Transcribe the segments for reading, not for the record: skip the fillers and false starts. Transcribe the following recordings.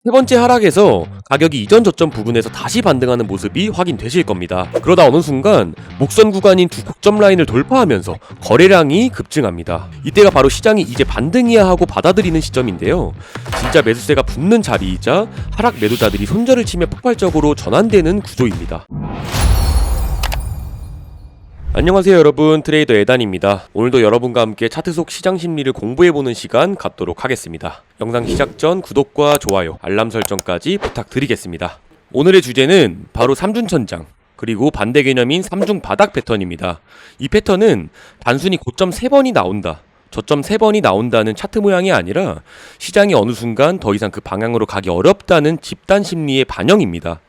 세 번째 하락에서 가격이 이전 저점 부근에서 다시 반등하는 모습이 확인되실 겁니다. 그러다 어느 순간 목선 구간인 두 고점 라인을 돌파하면서 거래량이 급증합니다. 이때가 바로 시장이 이제 반등이야 하고 받아들이는 시점인데요. 진짜 매수세가 붙는 자리이자 하락 매도자들이 손절을 치며 폭발적으로 전환되는 구조입니다. 안녕하세요 여러분, 트레이더 에단입니다. 오늘도 여러분과 함께 차트 속 시장 심리를 공부해보는 시간 갖도록 하겠습니다. 영상 시작 전 구독과 좋아요, 알람 설정까지 부탁드리겠습니다. 오늘의 주제는 바로 삼중천장 그리고 반대 개념인 삼중 바닥 패턴입니다. 이 패턴은 단순히 고점 3번이 나온다, 저점 3번이 나온다는 차트 모양이 아니라 시장이 어느 순간 더 이상 그 방향으로 가기 어렵다는 집단 심리의 반영입니다.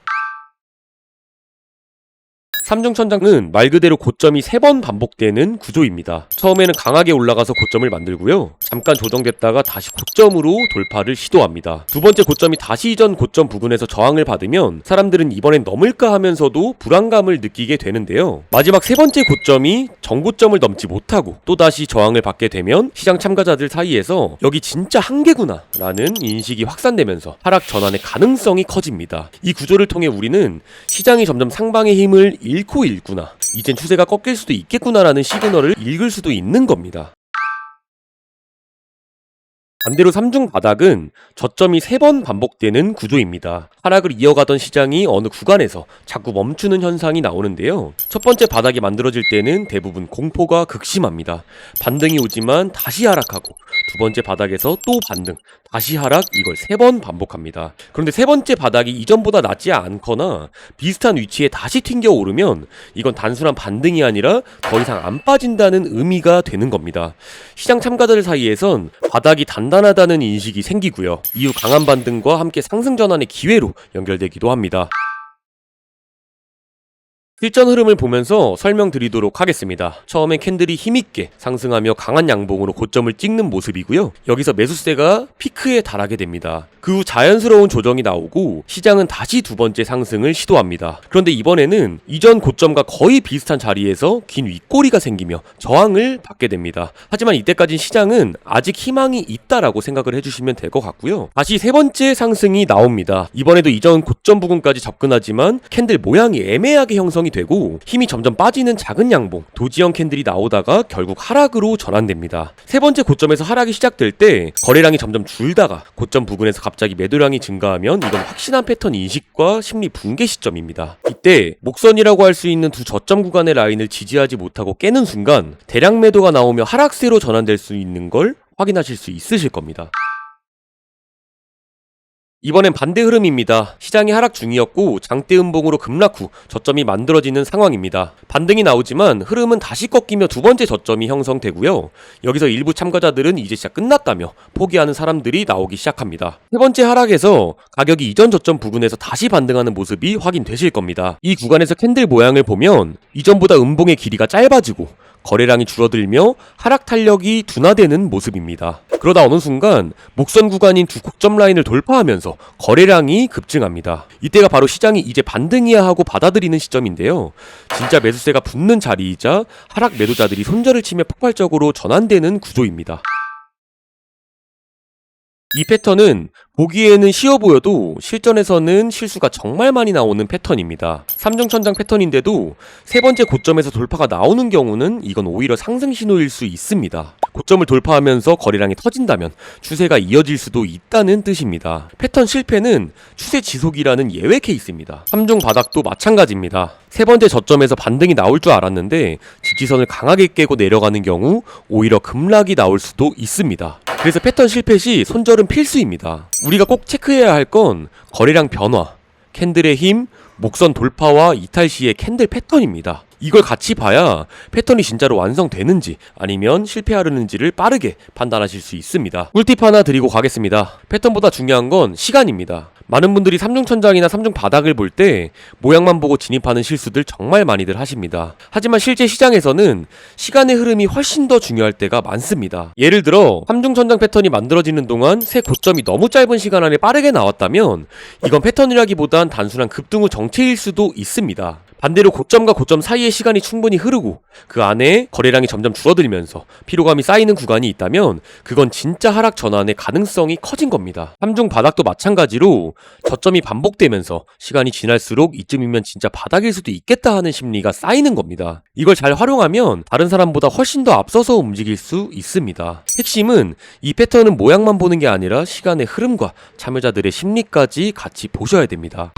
삼중천장은 말 그대로 고점이 3번 반복되는 구조입니다. 처음에는 강하게 올라가서 고점을 만들고요. 잠깐 조정됐다가 다시 고점으로 돌파를 시도합니다. 두 번째 고점이 다시 이전 고점 부근에서 저항을 받으면 사람들은 이번엔 넘을까 하면서도 불안감을 느끼게 되는데요. 마지막 세 번째 고점이 정고점을 넘지 못하고 또다시 저항을 받게 되면 시장 참가자들 사이에서 여기 진짜 한계구나 라는 인식이 확산되면서 하락 전환의 가능성이 커집니다. 이 구조를 통해 우리는 시장이 점점 상방의 힘을 잃고 있구나, 이젠 추세가 꺾일 수도 있겠구나라는 시그널을 읽을 수도 있는 겁니다. 반대로 삼중 바닥은 저점이 3번 반복되는 구조입니다. 하락을 이어가던 시장이 어느 구간에서 자꾸 멈추는 현상이 나오는데요. 첫 번째 바닥이 만들어질 때는 대부분 공포가 극심합니다. 반등이 오지만 다시 하락하고, 두 번째 바닥에서 또 반등, 다시 하락, 이걸 3번 반복합니다. 그런데 세 번째 바닥이 이전보다 낮지 않거나 비슷한 위치에 다시 튕겨 오르면 이건 단순한 반등이 아니라 더 이상 안 빠진다는 의미가 되는 겁니다. 시장 참가자들 사이에선 바닥이 단단하다는 인식이 생기고요. 이후 강한 반등과 함께 상승 전환의 기회로 연결되기도 합니다. 실전 흐름을 보면서 설명드리도록 하겠습니다. 처음엔 캔들이 힘있게 상승하며 강한 양봉으로 고점을 찍는 모습이고요. 여기서 매수세가 피크에 달하게 됩니다. 그 후 자연스러운 조정이 나오고 시장은 다시 두 번째 상승을 시도합니다. 그런데 이번에는 이전 고점과 거의 비슷한 자리에서 긴 윗꼬리가 생기며 저항을 받게 됩니다. 하지만 이때까지 시장은 아직 희망이 있다라고 생각을 해주시면 될 것 같고요. 다시 세 번째 상승이 나옵니다. 이번에도 이전 고점 부근까지 접근하지만 캔들 모양이 애매하게 형성이 되고 힘이 점점 빠지는 작은 양봉, 도지형 캔들이 나오다가 결국 하락으로 전환됩니다. 세 번째 고점에서 하락이 시작될 때 거래량이 점점 줄다가 고점 부근에서 갑자기 매도량이 증가하면 이건 확신한 패턴 인식과 심리 붕괴 시점입니다. 이때 목선이라고 할 수 있는 두 저점 구간의 라인을 지지하지 못하고 깨는 순간 대량 매도가 나오며 하락세로 전환될 수 있는 걸 확인하실 수 있으실 겁니다. 이번엔 반대 흐름입니다. 시장이 하락 중이었고 장대 음봉으로 급락 후 저점이 만들어지는 상황입니다. 반등이 나오지만 흐름은 다시 꺾이며 두 번째 저점이 형성되고요. 여기서 일부 참가자들은 이제 시작 끝났다며 포기하는 사람들이 나오기 시작합니다. 세 번째 하락에서 가격이 이전 저점 부근에서 다시 반등하는 모습이 확인되실 겁니다. 이 구간에서 캔들 모양을 보면 이전보다 음봉의 길이가 짧아지고 거래량이 줄어들며 하락 탄력이 둔화되는 모습입니다. 그러다 어느 순간 목선 구간인 두 고점 라인을 돌파하면서 거래량이 급증합니다. 이때가 바로 시장이 이제 반등이야 하고 받아들이는 시점인데요. 진짜 매수세가 붙는 자리이자 하락 매도자들이 손절을 치며 폭발적으로 전환되는 구조입니다. 이 패턴은 보기에는 쉬워 보여도 실전에서는 실수가 정말 많이 나오는 패턴입니다. 삼중천장 패턴인데도 세 번째 고점에서 돌파가 나오는 경우는 이건 오히려 상승 신호일 수 있습니다. 고점을 돌파하면서 거래량이 터진다면 추세가 이어질 수도 있다는 뜻입니다. 패턴 실패는 추세 지속이라는 예외 케이스입니다. 삼중 바닥도 마찬가지입니다. 세 번째 저점에서 반등이 나올 줄 알았는데 지지선을 강하게 깨고 내려가는 경우 오히려 급락이 나올 수도 있습니다. 그래서 패턴 실패 시 손절은 필수입니다. 우리가 꼭 체크해야 할 건 거래량 변화, 캔들의 힘, 목선 돌파와 이탈 시의 캔들 패턴입니다. 이걸 같이 봐야 패턴이 진짜로 완성되는지 아니면 실패하려는지를 빠르게 판단하실 수 있습니다. 꿀팁 하나 드리고 가겠습니다. 패턴보다 중요한 건 시간입니다. 많은 분들이 삼중천장이나 삼중바닥을 볼 때 모양만 보고 진입하는 실수들 정말 많이들 하십니다. 하지만 실제 시장에서는 시간의 흐름이 훨씬 더 중요할 때가 많습니다. 예를 들어 삼중천장 패턴이 만들어지는 동안 새 고점이 너무 짧은 시간 안에 빠르게 나왔다면 이건 패턴이라기보단 단순한 급등 후 정체일 수도 있습니다. 반대로 고점과 고점 사이의 시간이 충분히 흐르고 그 안에 거래량이 점점 줄어들면서 피로감이 쌓이는 구간이 있다면 그건 진짜 하락 전환의 가능성이 커진 겁니다. 3중 바닥도 마찬가지로 저점이 반복되면서 시간이 지날수록 이쯤이면 진짜 바닥일 수도 있겠다 하는 심리가 쌓이는 겁니다. 이걸 잘 활용하면 다른 사람보다 훨씬 더 앞서서 움직일 수 있습니다. 핵심은 이 패턴은 모양만 보는 게 아니라 시간의 흐름과 참여자들의 심리까지 같이 보셔야 됩니다.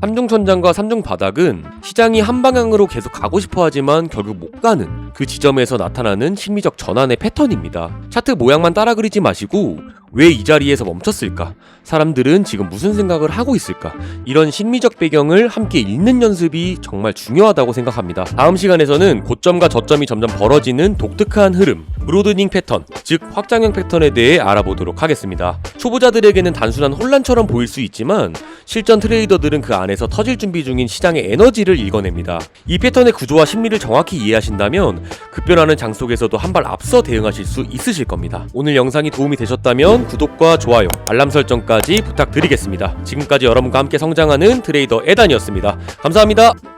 3중 천장과 3중 바닥은 시장이 한 방향으로 계속 가고 싶어 하지만 결국 못 가는 그 지점에서 나타나는 심리적 전환의 패턴입니다. 차트 모양만 따라 그리지 마시고 왜 이 자리에서 멈췄을까? 사람들은 지금 무슨 생각을 하고 있을까? 이런 심리적 배경을 함께 읽는 연습이 정말 중요하다고 생각합니다. 다음 시간에서는 고점과 저점이 점점 벌어지는 독특한 흐름, 브로드닝 패턴, 즉 확장형 패턴에 대해 알아보도록 하겠습니다. 초보자들에게는 단순한 혼란처럼 보일 수 있지만 실전 트레이더들은 그 안에서 터질 준비 중인 시장의 에너지를 읽어냅니다. 이 패턴의 구조와 심리를 정확히 이해하신다면 급변하는 장 속에서도 한 발 앞서 대응하실 수 있으실 겁니다. 오늘 영상이 도움이 되셨다면 구독과 좋아요, 알람 설정까지 부탁드리겠습니다. 지금까지 여러분과 함께 성장하는 트레이더 에단이었습니다. 감사합니다.